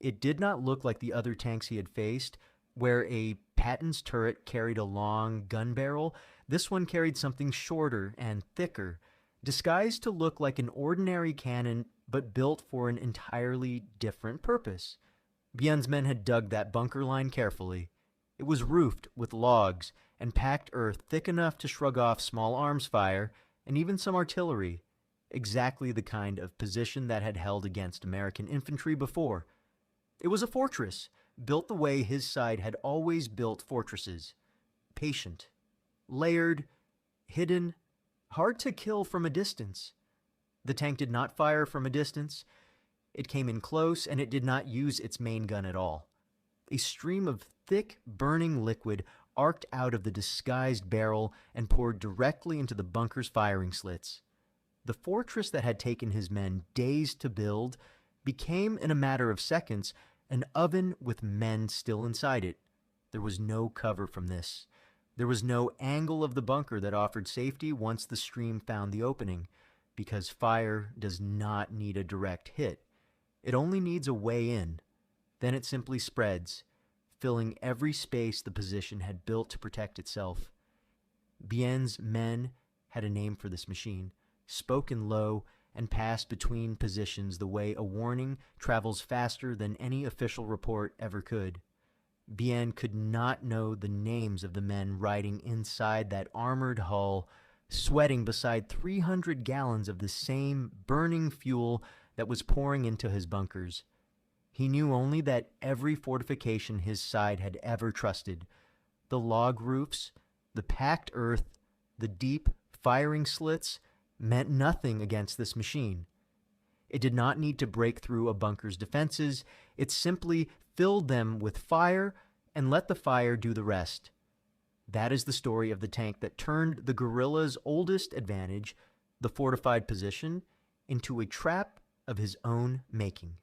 It did not look like the other tanks he had faced, where a Patton's turret carried a long gun barrel. This one carried something shorter and thicker, disguised to look like an ordinary cannon, but built for an entirely different purpose. Bien's men had dug that bunker line carefully. It was roofed with logs and packed earth thick enough to shrug off small arms fire and even some artillery, exactly the kind of position that had held against American infantry before. It was a fortress, built the way his side had always built fortresses. Patient, layered, hidden, hard to kill from a distance. The tank did not fire from a distance. It came in close, and it did not use its main gun at all. A stream of thick, burning liquid arced out of the disguised barrel and poured directly into the bunker's firing slits. The fortress that had taken his men days to build became, in a matter of seconds, an oven with men still inside it. There was no cover from this. There was no angle of the bunker that offered safety once the stream found the opening, because fire does not need a direct hit. It only needs a way in. Then it simply spreads, filling every space the position had built to protect itself. Bien's men had a name for this machine, spoken low and passed between positions the way a warning travels faster than any official report ever could. Bien could not know the names of the men riding inside that armored hull, sweating beside 300 gallons of the same burning fuel that was pouring into his bunkers. He knew only that every fortification his side had ever trusted, the log roofs, the packed earth, the deep firing slits, meant nothing against this machine. It did not need to break through a bunker's defenses. It simply filled them with fire and let the fire do the rest. That is the story of the tank that turned the guerrilla's oldest advantage, the fortified position, into a trap of his own making.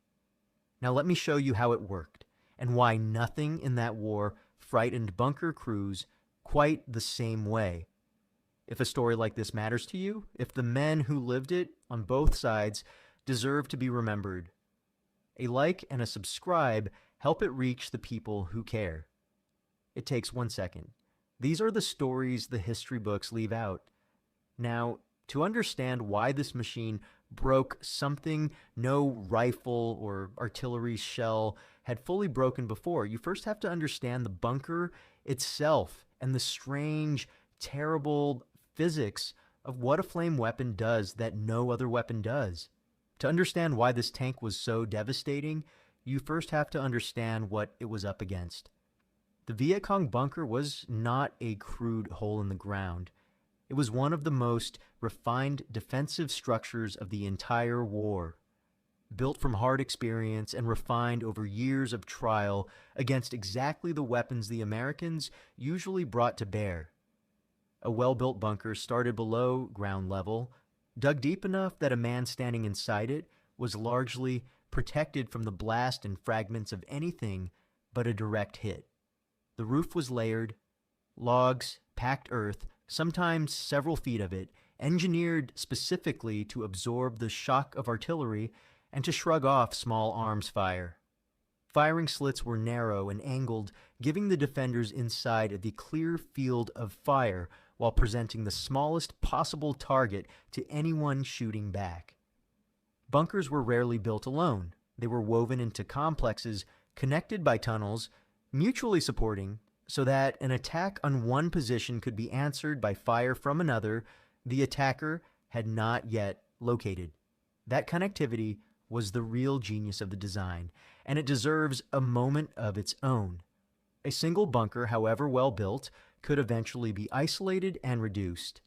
Now let me show you how it worked, and why nothing in that war frightened bunker crews quite the same way. If a story like this matters to you, if the men who lived it on both sides deserve to be remembered, a like and a subscribe help it reach the people who care. It takes 1 second. These are the stories the history books leave out. Now, to understand why this machine broke something no rifle or artillery shell had fully broken before, you first have to understand the bunker itself and the strange, terrible physics of what a flame weapon does that no other weapon does. To understand why this tank was so devastating, you first have to understand what it was up against. The Viet Cong bunker was not a crude hole in the ground. It was one of the most refined defensive structures of the entire war, built from hard experience and refined over years of trial against exactly the weapons the Americans usually brought to bear. A well-built bunker started below ground level, dug deep enough that a man standing inside it was largely protected from the blast and fragments of anything but a direct hit. The roof was layered, logs, packed earth, sometimes several feet of it, engineered specifically to absorb the shock of artillery and to shrug off small arms fire. Firing slits were narrow and angled, giving the defenders inside the clear field of fire while presenting the smallest possible target to anyone shooting back. Bunkers were rarely built alone. They were woven into complexes, connected by tunnels, mutually supporting, so that an attack on one position could be answered by fire from another the attacker had not yet located. That connectivity was the real genius of the design, and it deserves a moment of its own. A single bunker, however well built, could eventually be isolated and reduced.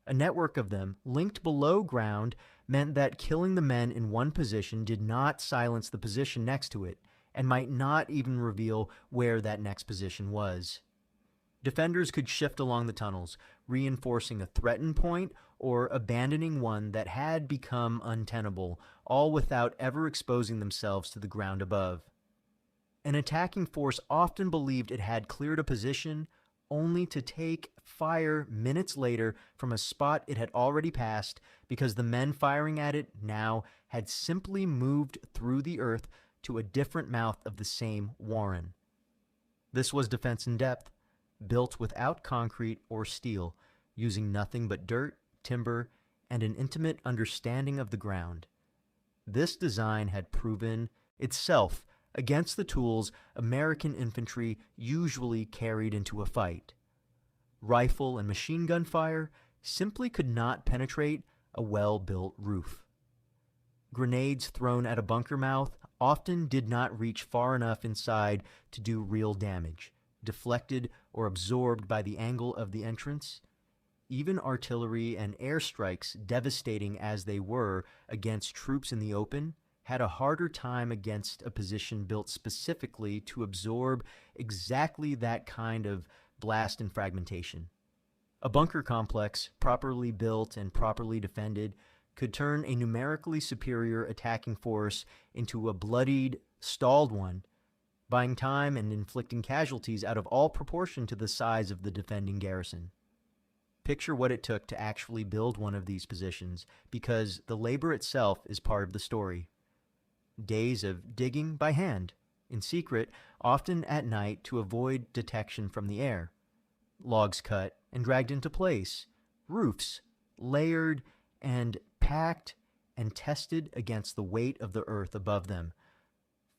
A network of them, linked below ground, meant that killing the men in one position did not silence the position next to it, and might not even reveal where that next position was. Defenders could shift along the tunnels, reinforcing a threatened point or abandoning one that had become untenable, all without ever exposing themselves to the ground above. An attacking force often believed it had cleared a position, only to take fire minutes later from a spot it had already passed, because the men firing at it now had simply moved through the earth to a different mouth of the same warren. This was defense in depth, built without concrete or steel, using nothing but dirt, timber, and an intimate understanding of the ground. This design had proven itself against the tools American infantry usually carried into a fight. Rifle and machine gun fire simply could not penetrate a well-built roof. Grenades thrown at a bunker mouth often did not reach far enough inside to do real damage, deflected or absorbed by the angle of the entrance. Even artillery and airstrikes, devastating as they were against troops in the open, had a harder time against a position built specifically to absorb exactly that kind of blast and fragmentation. A bunker complex, properly built and properly defended, could turn a numerically superior attacking force into a bloodied, stalled one, buying time and inflicting casualties out of all proportion to the size of the defending garrison. Picture what it took to actually build one of these positions, because the labor itself is part of the story. Days of digging by hand, in secret, often at night to avoid detection from the air. Logs cut and dragged into place, roofs layered and packed and tested against the weight of the earth above them.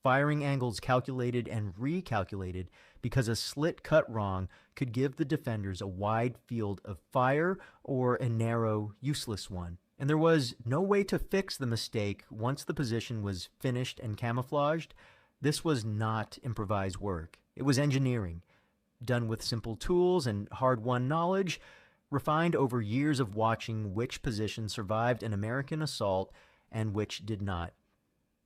Firing angles calculated and recalculated because a slit cut wrong could give the defenders a wide field of fire or a narrow, useless one. And there was no way to fix the mistake once the position was finished and camouflaged. This was not improvised work. It was engineering, done with simple tools and hard-won knowledge, refined over years of watching which position survived an American assault and which did not.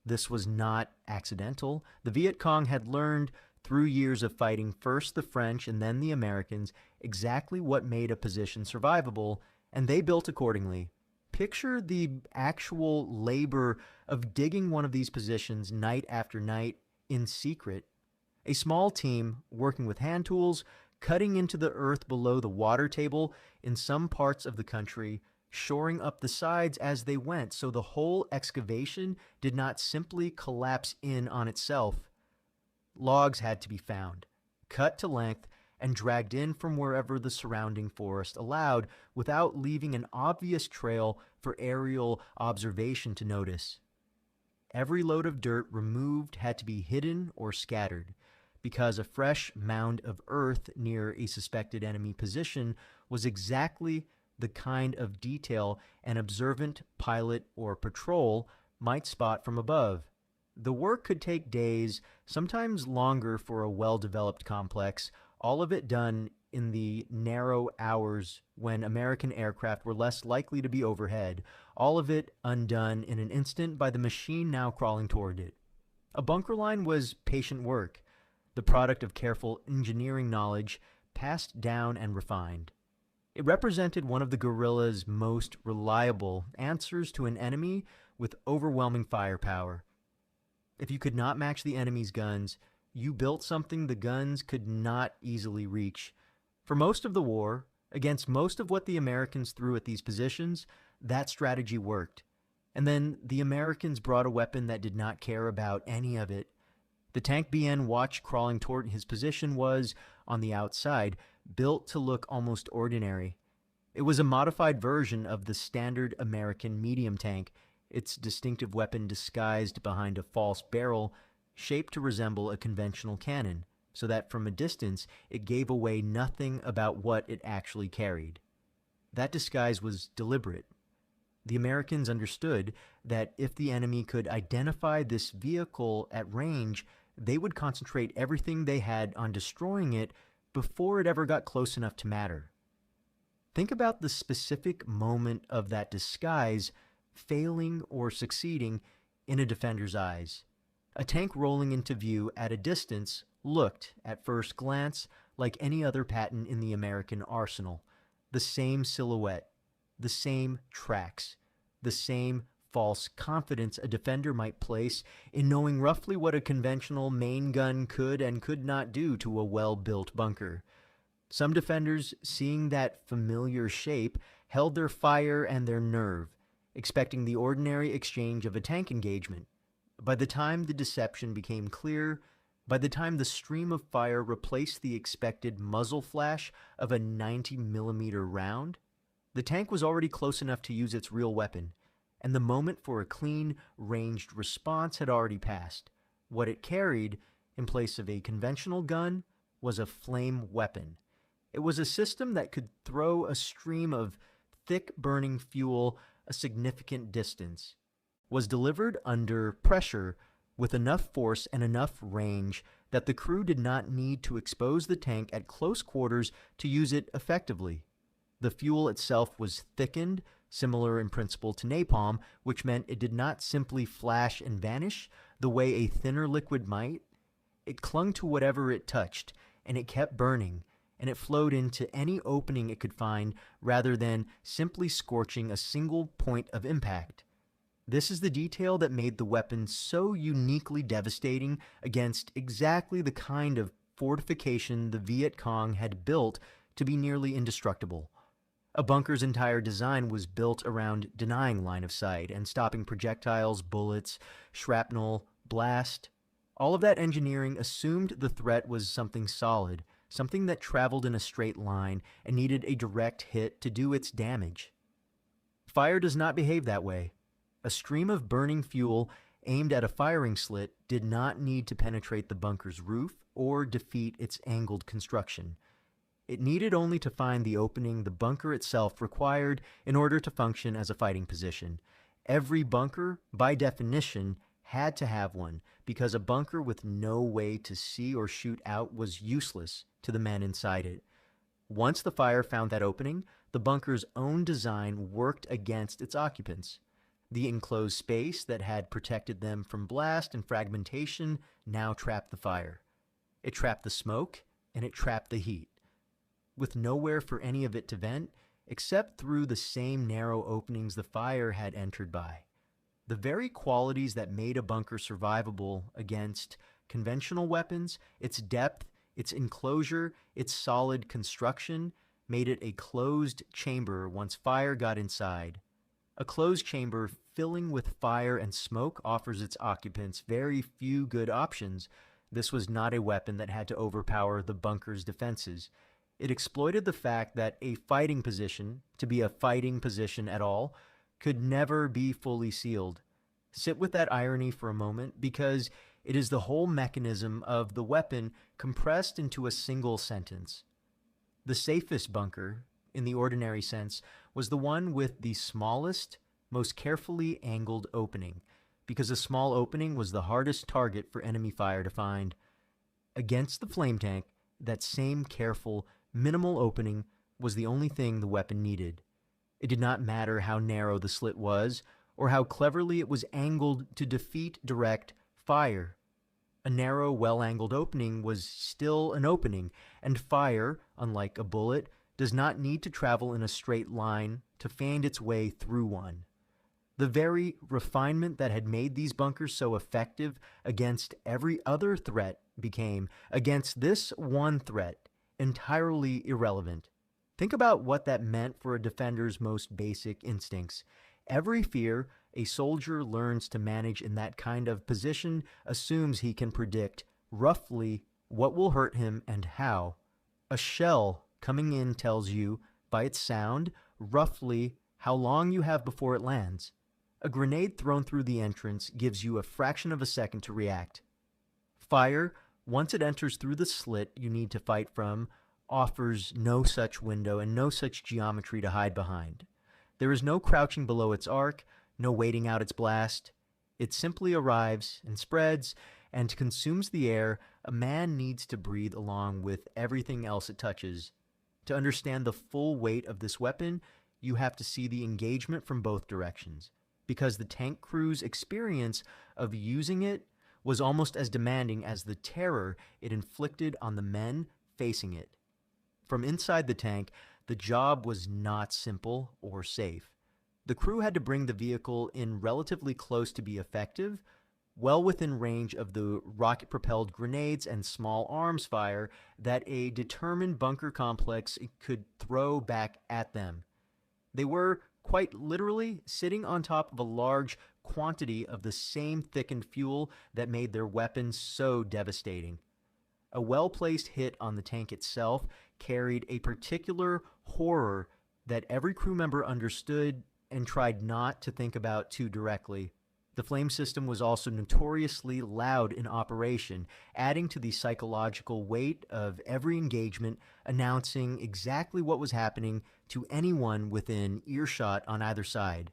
This was not accidental. The Viet Cong had learned through years of fighting first the French and then the Americans exactly what made a position survivable, and they built accordingly. Picture the actual labor of digging one of these positions night after night in secret. A small team working with hand tools, cutting into the earth below the water table in some parts of the country, shoring up the sides as they went so the whole excavation did not simply collapse in on itself. Logs had to be found, cut to length, and dragged in from wherever the surrounding forest allowed without leaving an obvious trail for aerial observation to notice. Every load of dirt removed had to be hidden or scattered, because a fresh mound of earth near a suspected enemy position was exactly the kind of detail an observant pilot or patrol might spot from above. The work could take days, sometimes longer for a well-developed complex, all of it done in the narrow hours when American aircraft were less likely to be overhead, all of it undone in an instant by the machine now crawling toward it. A bunker line was patient work, the product of careful engineering knowledge passed down and refined. It represented one of the guerrillas' most reliable answers to an enemy with overwhelming firepower. If you could not match the enemy's guns, you built something the guns could not easily reach. For most of the war, against most of what the Americans threw at these positions, that strategy worked. And then the Americans brought a weapon that did not care about any of it. The tank BN watched crawling toward his position was, on the outside, built to look almost ordinary. It was a modified version of the standard American medium tank, its distinctive weapon disguised behind a false barrel, shaped to resemble a conventional cannon, so that from a distance it gave away nothing about what it actually carried. That disguise was deliberate. The Americans understood that if the enemy could identify this vehicle at range, they would concentrate everything they had on destroying it before it ever got close enough to matter. Think about the specific moment of that disguise failing or succeeding in a defender's eyes. A tank rolling into view at a distance looked, at first glance, like any other pattern in the American arsenal. The same silhouette, the same tracks, the same false confidence a defender might place in knowing roughly what a conventional main gun could and could not do to a well-built bunker. Some defenders, seeing that familiar shape, held their fire and their nerve, expecting the ordinary exchange of a tank engagement. By the time the deception became clear, by the time the stream of fire replaced the expected muzzle flash of a 90 millimeter round, the tank was already close enough to use its real weapon, and the moment for a clean, ranged response had already passed. What it carried, in place of a conventional gun, was a flame weapon. It was a system that could throw a stream of thick burning fuel a significant distance, was delivered under pressure with enough force and enough range that the crew did not need to expose the tank at close quarters to use it effectively. The fuel itself was thickened, similar in principle to napalm, which meant it did not simply flash and vanish the way a thinner liquid might. It clung to whatever it touched, and it kept burning, and it flowed into any opening it could find rather than simply scorching a single point of impact. This is the detail that made the weapon so uniquely devastating against exactly the kind of fortification the Viet Cong had built to be nearly indestructible. A bunker's entire design was built around denying line of sight and stopping projectiles, bullets, shrapnel, blast. All of that engineering assumed the threat was something solid, something that traveled in a straight line and needed a direct hit to do its damage. Fire does not behave that way. A stream of burning fuel aimed at a firing slit did not need to penetrate the bunker's roof or defeat its angled construction. It needed only to find the opening the bunker itself required in order to function as a fighting position. Every bunker, by definition, had to have one, because a bunker with no way to see or shoot out was useless to the men inside it. Once the fire found that opening, the bunker's own design worked against its occupants. The enclosed space that had protected them from blast and fragmentation now trapped the fire. It trapped the smoke, and it trapped the heat. With nowhere for any of it to vent, except through the same narrow openings the fire had entered by. The very qualities that made a bunker survivable against conventional weapons, its depth, its enclosure, its solid construction, made it a closed chamber once fire got inside. A closed chamber filling with fire and smoke offers its occupants very few good options. This was not a weapon that had to overpower the bunker's defenses. It exploited the fact that a fighting position, to be a fighting position at all, could never be fully sealed. Sit with that irony for a moment, because it is the whole mechanism of the weapon compressed into a single sentence. The safest bunker, in the ordinary sense, was the one with the smallest, most carefully angled opening, because a small opening was the hardest target for enemy fire to find. Against the flame tank, that same careful, minimal opening was the only thing the weapon needed. It did not matter how narrow the slit was, or how cleverly it was angled to defeat direct fire. A narrow, well-angled opening was still an opening, and fire, unlike a bullet, does not need to travel in a straight line to find its way through one. The very refinement that had made these bunkers so effective against every other threat became, against this one threat, entirely irrelevant. Think about what that meant for a defender's most basic instincts. Every fear a soldier learns to manage in that kind of position assumes he can predict roughly what will hurt him and how. A shell coming in tells you, by its sound, roughly how long you have before it lands. A grenade thrown through the entrance gives you a fraction of a second to react. Fire, once it enters through the slit you need to fight from, offers no such window and no such geometry to hide behind. There is no crouching below its arc, no waiting out its blast. It simply arrives and spreads and consumes the air a man needs to breathe along with everything else it touches. To understand the full weight of this weapon, you have to see the engagement from both directions, because the tank crew's experience of using it was almost as demanding as the terror it inflicted on the men facing it. From inside the tank, the job was not simple or safe. The crew had to bring the vehicle in relatively close to be effective, well within range of the rocket-propelled grenades and small arms fire that a determined bunker complex could throw back at them. They were, quite literally, sitting on top of a large quantity of the same thickened fuel that made their weapons so devastating. A well-placed hit on the tank itself carried a particular horror that every crew member understood and tried not to think about too directly. The flame system was also notoriously loud in operation, adding to the psychological weight of every engagement, announcing exactly what was happening to anyone within earshot on either side.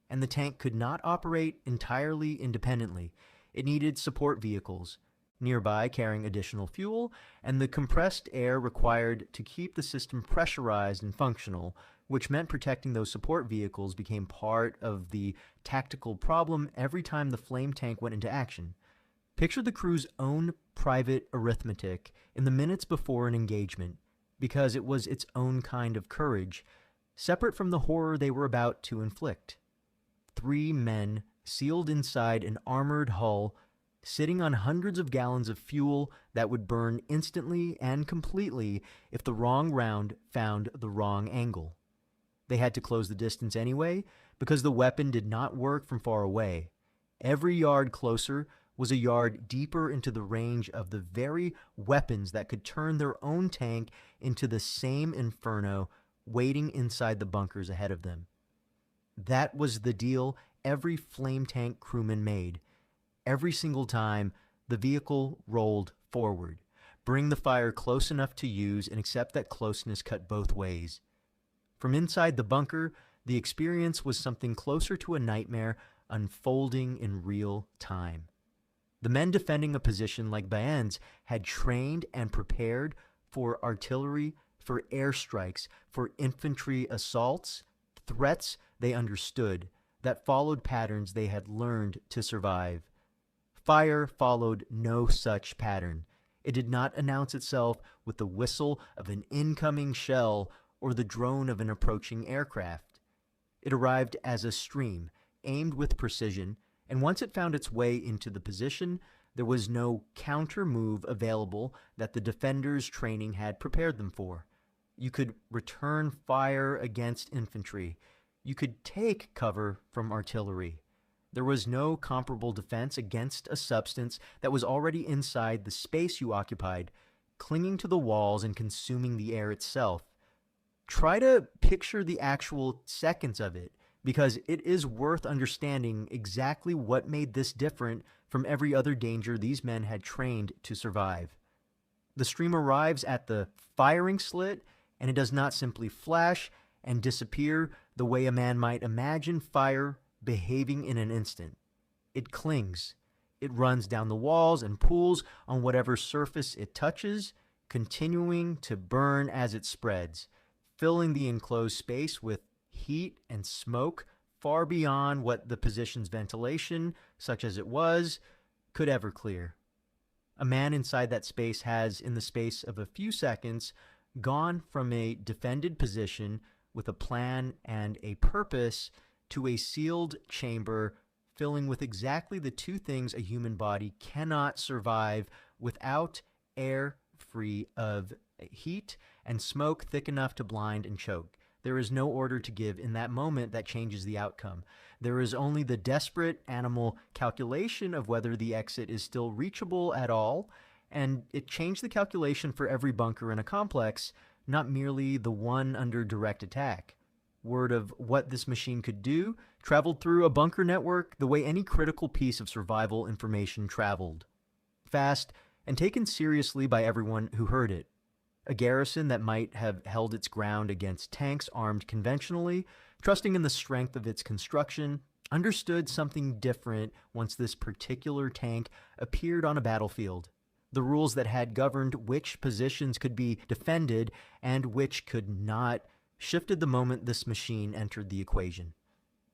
And the tank could not operate entirely independently. It needed support vehicles nearby carrying additional fuel, and the compressed air required to keep the system pressurized and functional, which meant protecting those support vehicles became part of the tactical problem every time the flame tank went into action. Picture the crew's own private arithmetic in the minutes before an engagement, because it was its own kind of courage, separate from the horror they were about to inflict. 3 men sealed inside an armored hull, sitting on hundreds of gallons of fuel that would burn instantly and completely if the wrong round found the wrong angle. They had to close the distance anyway because the weapon did not work from far away. Every yard closer was a yard deeper into the range of the very weapons that could turn their own tank into the same inferno waiting inside the bunkers ahead of them. That was the deal every flame tank crewman made. Every single time, the vehicle rolled forward. Bring the fire close enough to use and accept that closeness cut both ways. From inside the bunker, the experience was something closer to a nightmare unfolding in real time. The men defending a position like Bayen's had trained and prepared for artillery, for airstrikes, for infantry assaults, threats they understood that followed patterns they had learned to survive. Fire followed no such pattern. It did not announce itself with the whistle of an incoming shell or the drone of an approaching aircraft. It arrived as a stream, aimed with precision, and once it found its way into the position, there was no counter move available that the defenders' training had prepared them for. You could return fire against infantry. You could take cover from artillery. There was no comparable defense against a substance that was already inside the space you occupied, clinging to the walls and consuming the air itself. Try to picture the actual seconds of it, because it is worth understanding exactly what made this different from every other danger these men had trained to survive. The stream arrives at the firing slit, and it does not simply flash and disappear the way a man might imagine fire behaving in an instant. It clings. It runs down the walls and pulls on whatever surface it touches, continuing to burn as it spreads, filling the enclosed space with heat and smoke far beyond what the position's ventilation, such as it was, could ever clear. A man inside that space has, in the space of a few seconds, gone from a defended position with a plan and a purpose to a sealed chamber filling with exactly the two things a human body cannot survive without: air free of heat and smoke thick enough to blind and choke. There is no order to give in that moment that changes the outcome. There is only the desperate animal calculation of whether the exit is still reachable at all, and it changed the calculation for every bunker in a complex, not merely the one under direct attack. Word of what this machine could do traveled through a bunker network the way any critical piece of survival information traveled. Fast and taken seriously by everyone who heard it. A garrison that might have held its ground against tanks armed conventionally, trusting in the strength of its construction, understood something different once this particular tank appeared on a battlefield. The rules that had governed which positions could be defended and which could not shifted the moment this machine entered the equation.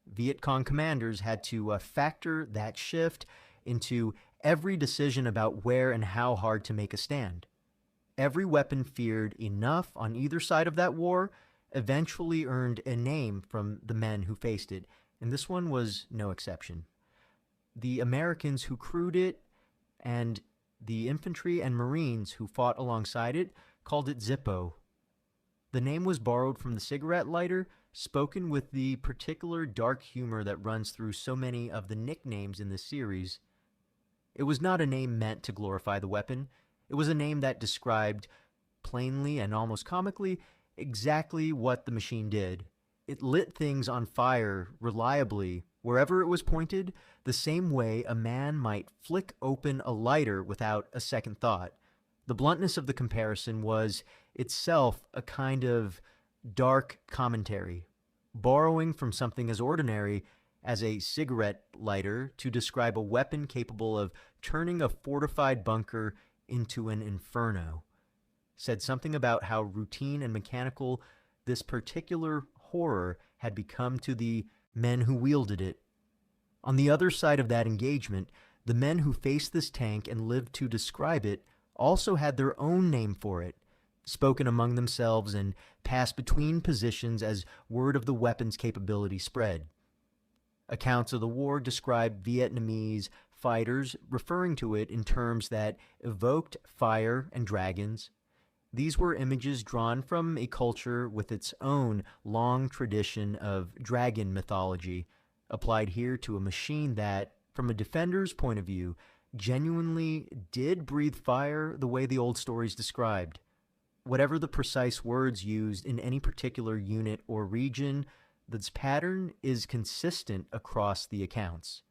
Viet Cong commanders had to factor that shift into every decision about where and how hard to make a stand. Every weapon feared enough on either side of that war eventually earned a name from the men who faced it, and this one was no exception. The Americans who crewed it and the infantry and Marines who fought alongside it called it Zippo. The name was borrowed from the cigarette lighter spoken with the particular dark humor that runs through so many of the nicknames in this series. It was not a name meant to glorify the weapon. It was a name that described, plainly and almost comically, exactly what the machine did. It lit things on fire reliably wherever it was pointed, the same way a man might flick open a lighter without a second thought. The bluntness of the comparison was itself a kind of dark commentary, borrowing from something as ordinary as a cigarette lighter to describe a weapon capable of turning a fortified bunker into an inferno. Said something about how routine and mechanical this particular horror had become to the men who wielded it. On the other side of that engagement, the men who faced this tank and lived to describe it also had their own name for it, spoken among themselves and passed between positions as word of the weapon's capability spread. Accounts of the war described Vietnamese fighters referring to it in terms that evoked fire and dragons. These were images drawn from a culture with its own long tradition of dragon mythology, applied here to a machine that, from a defender's point of view, genuinely did breathe fire the way the old stories described. Whatever the precise words used in any particular unit or region, this pattern is consistent across the accounts.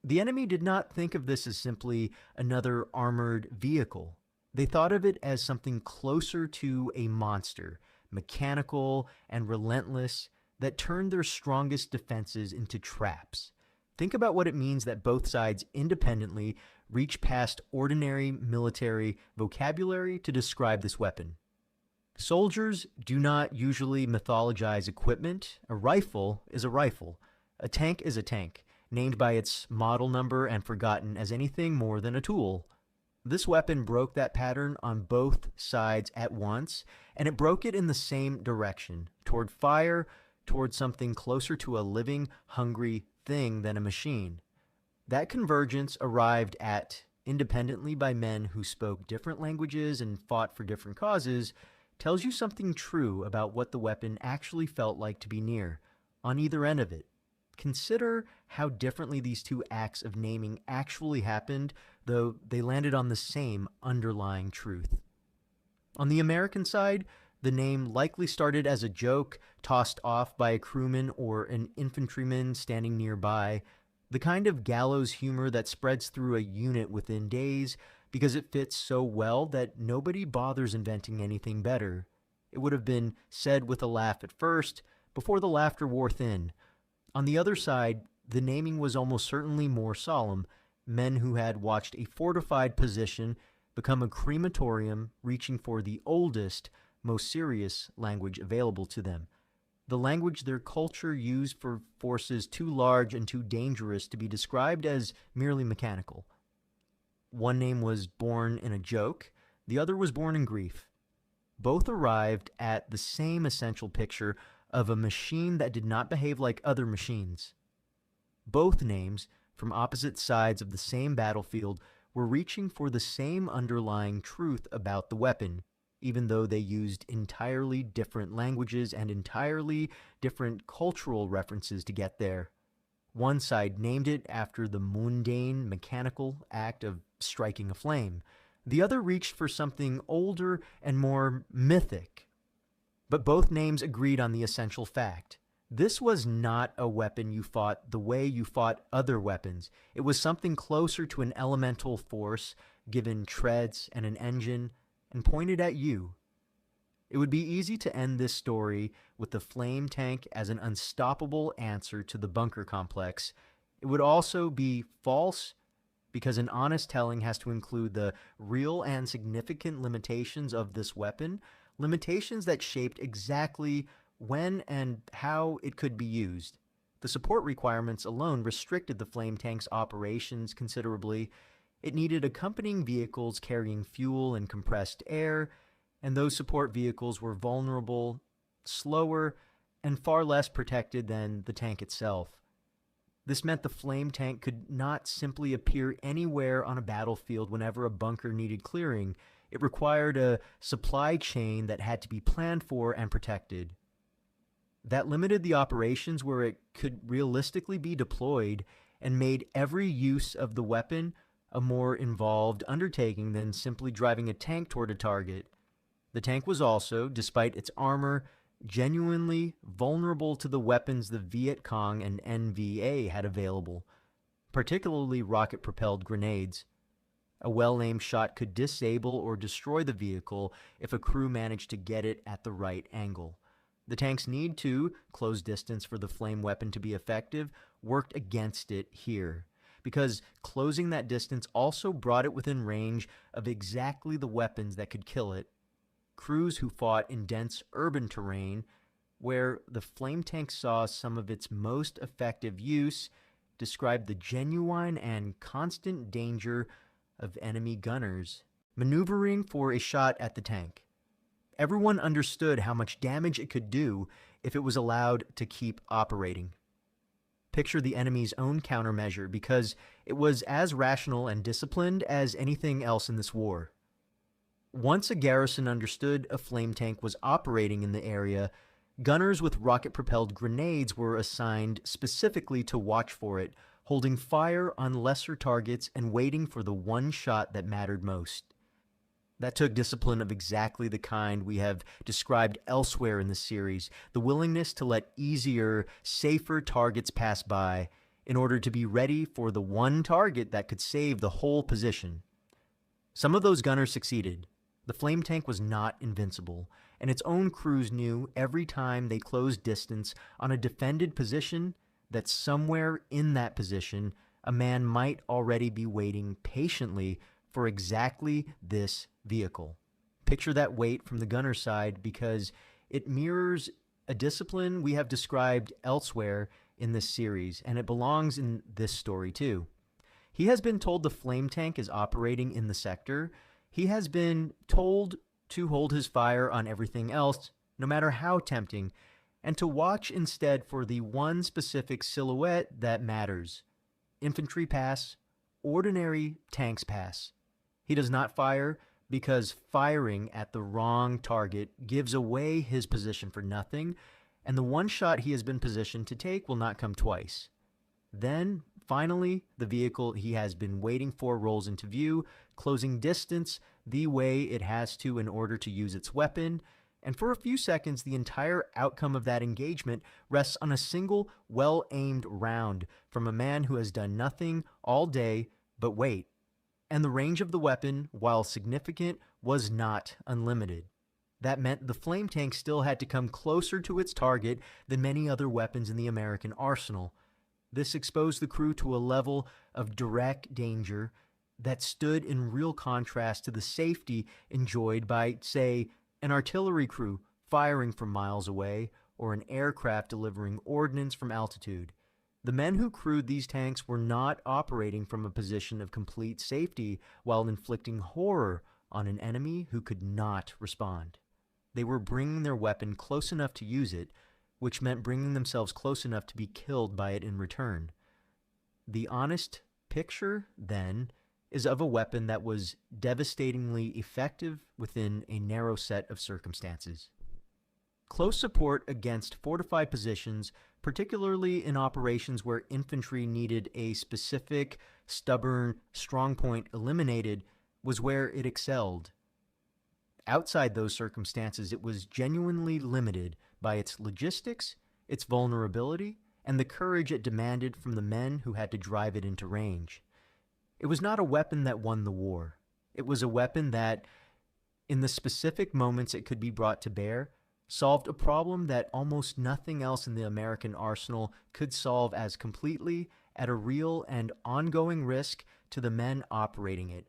The enemy did not think of this as simply another armored vehicle. They thought of it as something closer to a monster, mechanical and relentless, that turned their strongest defenses into traps. Think about what it means that both sides independently reach past ordinary military vocabulary to describe this weapon. Soldiers do not usually mythologize equipment. A rifle is a rifle. A tank is a tank, named by its model number and forgotten as anything more than a tool. This weapon broke that pattern on both sides at once, and it broke it in the same direction, toward fire, toward something closer to a living, hungry thing than a machine. That convergence arrived at, independently by men who spoke different languages and fought for different causes, tells you something true about what the weapon actually felt like to be near, on either end of it. Consider how differently these two acts of naming actually happened, though they landed on the same underlying truth. On the American side, the name likely started as a joke tossed off by a crewman or an infantryman standing nearby, the kind of gallows humor that spreads through a unit within days because it fits so well that nobody bothers inventing anything better. It would have been said with a laugh at first, before the laughter wore thin. On the other side, the naming was almost certainly more solemn, men who had watched a fortified position become a crematorium reaching for the oldest, most serious language available to them, the language their culture used for forces too large and too dangerous to be described as merely mechanical. One name was born in a joke, the other was born in grief. Both arrived at the same essential picture of a machine that did not behave like other machines. Both names, from opposite sides of the same battlefield, were reaching for the same underlying truth about the weapon, even though they used entirely different languages and entirely different cultural references to get there. One side named it after the mundane, mechanical act of striking a flame. The other reached for something older and more mythic. But both names agreed on the essential fact. This was not a weapon you fought the way you fought other weapons. It was something closer to an elemental force, given treads and an engine, and pointed at you. It would be easy to end this story with the flame tank as an unstoppable answer to the bunker complex. It would also be false because an honest telling has to include the real and significant limitations of this weapon, limitations that shaped exactly when and how it could be used. The support requirements alone restricted the flame tank's operations considerably. It needed accompanying vehicles carrying fuel and compressed air, and those support vehicles were vulnerable, slower, and far less protected than the tank itself. This meant the flame tank could not simply appear anywhere on a battlefield whenever a bunker needed clearing. It required a supply chain that had to be planned for and protected. That limited the operations where it could realistically be deployed and made every use of the weapon a more involved undertaking than simply driving a tank toward a target. The tank was also, despite its armor, genuinely vulnerable to the weapons the Viet Cong and NVA had available, particularly rocket-propelled grenades. A well-aimed shot could disable or destroy the vehicle if a crew managed to get it at the right angle. The tank's need to close distance for the flame weapon to be effective worked against it here, because closing that distance also brought it within range of exactly the weapons that could kill it. Crews who fought in dense urban terrain, where the flame tank saw some of its most effective use, described the genuine and constant danger of enemy gunners maneuvering for a shot at the tank. Everyone understood how much damage it could do if it was allowed to keep operating. Picture the enemy's own countermeasure, because it was as rational and disciplined as anything else in this war. Once a garrison understood a flame tank was operating in the area, gunners with rocket-propelled grenades were assigned specifically to watch for it, holding fire on lesser targets and waiting for the one shot that mattered most. That took discipline of exactly the kind we have described elsewhere in the series, the willingness to let easier, safer targets pass by in order to be ready for the one target that could save the whole position. Some of those gunners succeeded. The flame tank was not invincible, and its own crews knew every time they closed distance on a defended position that somewhere in that position a man might already be waiting patiently for exactly this vehicle. Picture that wait from the gunner side, because it mirrors a discipline we have described elsewhere in this series, and it belongs in this story too. He has been told the flame tank is operating in the sector. He has been told to hold his fire on everything else, no matter how tempting, and to watch instead for the one specific silhouette that matters. Infantry pass, ordinary tanks pass. He does not fire because firing at the wrong target gives away his position for nothing, and the one shot he has been positioned to take will not come twice. Then, finally, the vehicle he has been waiting for rolls into view, closing distance the way it has to in order to use its weapon, and for a few seconds the entire outcome of that engagement rests on a single well-aimed round from a man who has done nothing all day but wait. And the range of the weapon, while significant, was not unlimited. That meant the flame tank still had to come closer to its target than many other weapons in the American arsenal. This exposed the crew to a level of direct danger that stood in real contrast to the safety enjoyed by, say, an artillery crew firing from miles away or an aircraft delivering ordnance from altitude. The men who crewed these tanks were not operating from a position of complete safety while inflicting horror on an enemy who could not respond. They were bringing their weapon close enough to use it, which meant bringing themselves close enough to be killed by it in return. The honest picture, then, is of a weapon that was devastatingly effective within a narrow set of circumstances. Close support against fortified positions, particularly in operations where infantry needed a specific, stubborn strongpoint eliminated, was where it excelled. Outside those circumstances, it was genuinely limited by its logistics, its vulnerability, and the courage it demanded from the men who had to drive it into range. It was not a weapon that won the war. It was a weapon that, in the specific moments it could be brought to bear, solved a problem that almost nothing else in the American arsenal could solve as completely, at a real and ongoing risk to the men operating it.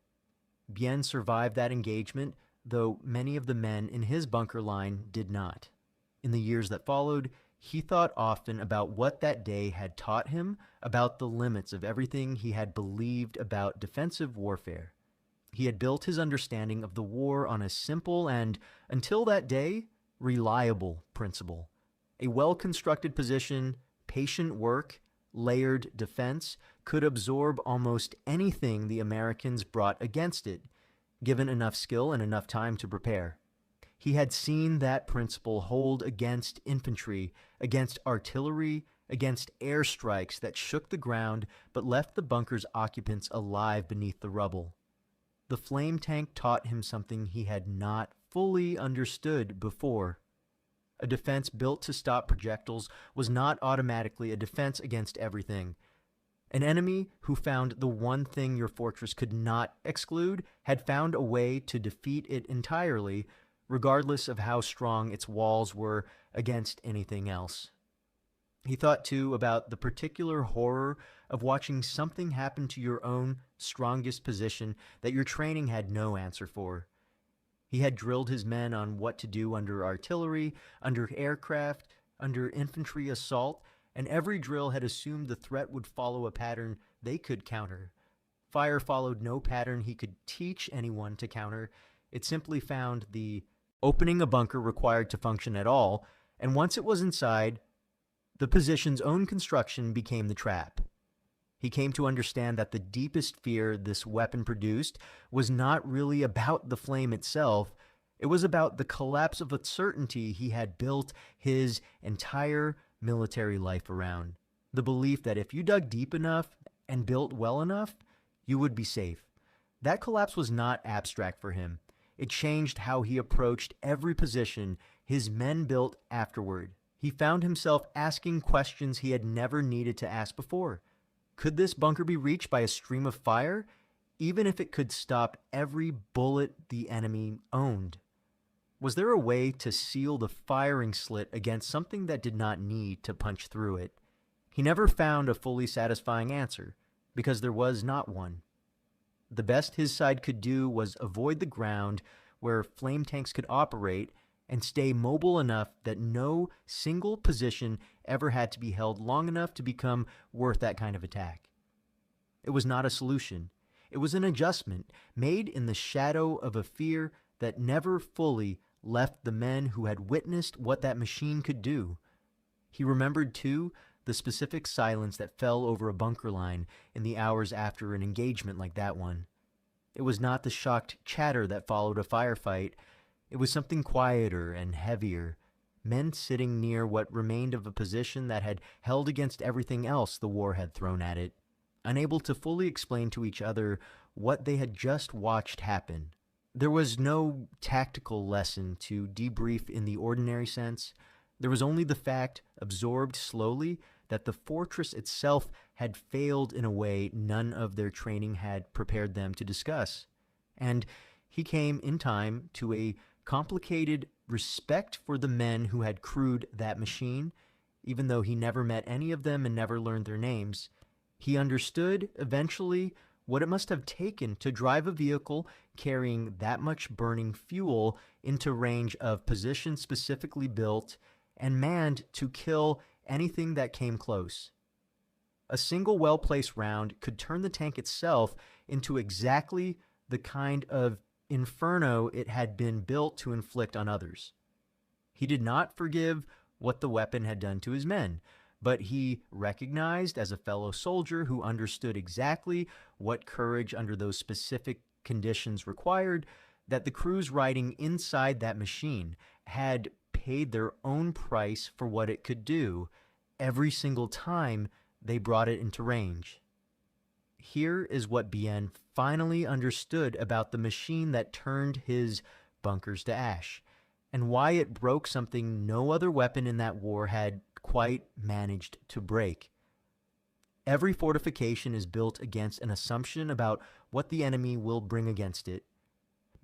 Bien survived that engagement, though many of the men in his bunker line did not. In the years that followed, he thought often about what that day had taught him about the limits of everything he had believed about defensive warfare. He had built his understanding of the war on a simple and, until that day, reliable principle. A well-constructed position, patient work, layered defense could absorb almost anything the Americans brought against it, given enough skill and enough time to prepare. He had seen that principle hold against infantry, against artillery, against airstrikes that shook the ground but left the bunker's occupants alive beneath the rubble. The flame tank taught him something he had not fully understood before. A defense built to stop projectiles was not automatically a defense against everything. An enemy who found the one thing your fortress could not exclude had found a way to defeat it entirely, regardless of how strong its walls were against anything else. He thought, too, about the particular horror of watching something happen to your own strongest position that your training had no answer for. He had drilled his men on what to do under artillery, under aircraft, under infantry assault, and every drill had assumed the threat would follow a pattern they could counter. Fire followed no pattern he could teach anyone to counter. It simply found the opening a bunker required to function at all, and once it was inside, the position's own construction became the trap. He came to understand that the deepest fear this weapon produced was not really about the flame itself. It was about the collapse of a certainty he had built his entire military life around. The belief that if you dug deep enough and built well enough, you would be safe. That collapse was not abstract for him. It changed how he approached every position his men built afterward. He found himself asking questions he had never needed to ask before. Could this bunker be reached by a stream of fire, even if it could stop every bullet the enemy owned? Was there a way to seal the firing slit against something that did not need to punch through it? He never found a fully satisfying answer, because there was not one. The best his side could do was avoid the ground where flame tanks could operate and stay mobile enough that no single position ever had to be held long enough to become worth that kind of attack. It was not a solution. It was an adjustment made in the shadow of a fear that never fully left the men who had witnessed what that machine could do. He remembered, too, the specific silence that fell over a bunker line in the hours after an engagement like that one. It was not the shocked chatter that followed a firefight. It was something quieter and heavier, men sitting near what remained of a position that had held against everything else the war had thrown at it, unable to fully explain to each other what they had just watched happen. There was no tactical lesson to debrief in the ordinary sense. There was only the fact, absorbed slowly, that the fortress itself had failed in a way none of their training had prepared them to discuss. And he came in time to a complicated respect for the men who had crewed that machine, even though he never met any of them and never learned their names. He understood, eventually, what it must have taken to drive a vehicle carrying that much burning fuel into range of positions specifically built and manned to kill anything that came close. A single well-placed round could turn the tank itself into exactly the kind of inferno it had been built to inflict on others. He did not forgive what the weapon had done to his men, but he recognized, as a fellow soldier who understood exactly what courage under those specific conditions required, that the crews riding inside that machine had paid their own price for what it could do every single time they brought it into range. Here is what Bien finally understood about the machine that turned his bunkers to ash, and why it broke something no other weapon in that war had quite managed to break. Every fortification is built against an assumption about what the enemy will bring against it.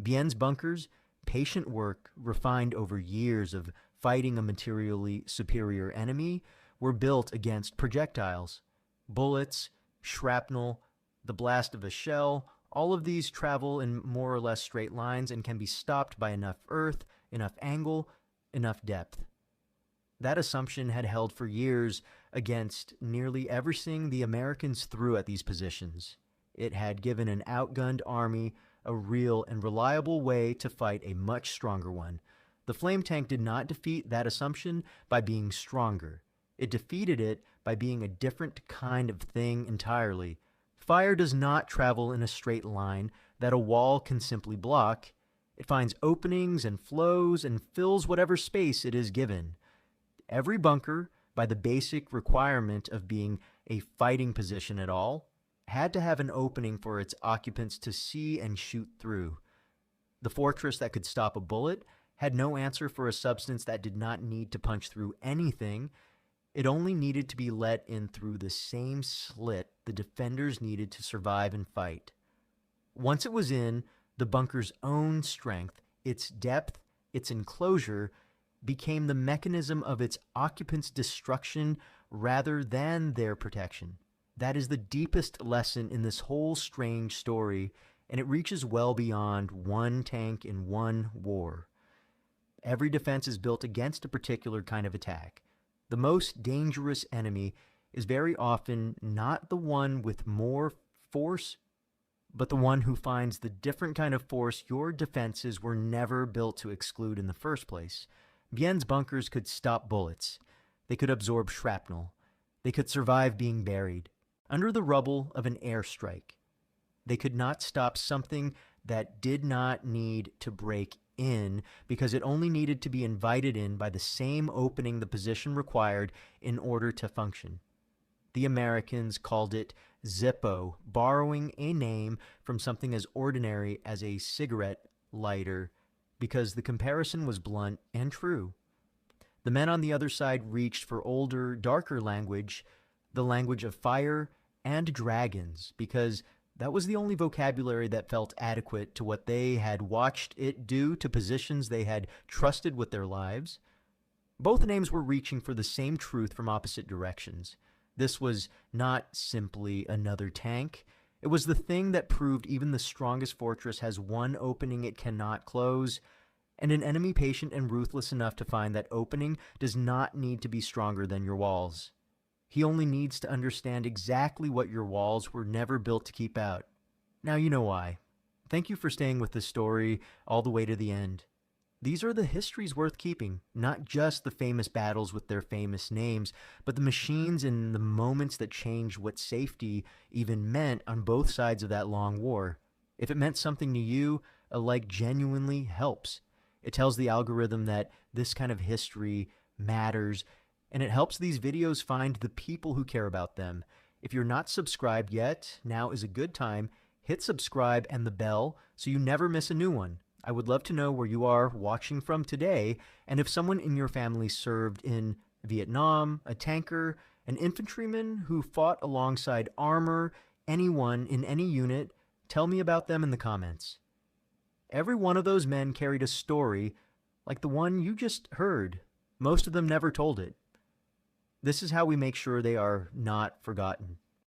Bien's bunkers, patient work refined over years of fighting a materially superior enemy, were built against projectiles. Bullets, shrapnel, the blast of a shell, all of these travel in more or less straight lines and can be stopped by enough earth, enough angle, enough depth. That assumption had held for years against nearly everything the Americans threw at these positions. It had given an outgunned army a real and reliable way to fight a much stronger one. The flame tank did not defeat that assumption by being stronger. It defeated it by being a different kind of thing entirely. Fire does not travel in a straight line that a wall can simply block. It finds openings and flows and fills whatever space it is given. Every bunker, by the basic requirement of being a fighting position at all, had to have an opening for its occupants to see and shoot through. The fortress that could stop a bullet had no answer for a substance that did not need to punch through anything. It only needed to be let in through the same slit the defenders needed to survive and fight. Once it was in, the bunker's own strength, its depth, its enclosure, became the mechanism of its occupants' destruction rather than their protection. That is the deepest lesson in this whole strange story, and it reaches well beyond one tank in one war. Every defense is built against a particular kind of attack. The most dangerous enemy is very often not the one with more force, but the one who finds the different kind of force your defenses were never built to exclude in the first place. Viet's bunkers could stop bullets. They could absorb shrapnel. They could survive being buried under the rubble of an airstrike. They could not stop something that did not need to break in because it only needed to be invited in by the same opening the position required in order to function. The Americans called it Zippo, borrowing a name from something as ordinary as a cigarette lighter, because the comparison was blunt and true. The men on the other side reached for older, darker language, the language of fire and dragons, because that was the only vocabulary that felt adequate to what they had watched it do to positions they had trusted with their lives. Both names were reaching for the same truth from opposite directions. This was not simply another tank. It was the thing that proved even the strongest fortress has one opening it cannot close, and an enemy patient and ruthless enough to find that opening does not need to be stronger than your walls. He only needs to understand exactly what your walls were never built to keep out. Now you know why. Thank you for staying with this story all the way to the end. These are the histories worth keeping, not just the famous battles with their famous names, but the machines and the moments that changed what safety even meant on both sides of that long war. If it meant something to you, a like genuinely helps. It tells the algorithm that this kind of history matters, and it helps these videos find the people who care about them. If you're not subscribed yet, now is a good time. Hit subscribe and the bell so you never miss a new one. I would love to know where you are watching from today, and if someone in your family served in Vietnam, a tanker, an infantryman who fought alongside armor, anyone in any unit, tell me about them in the comments. Every one of those men carried a story like the one you just heard. Most of them never told it. This is how we make sure they are not forgotten.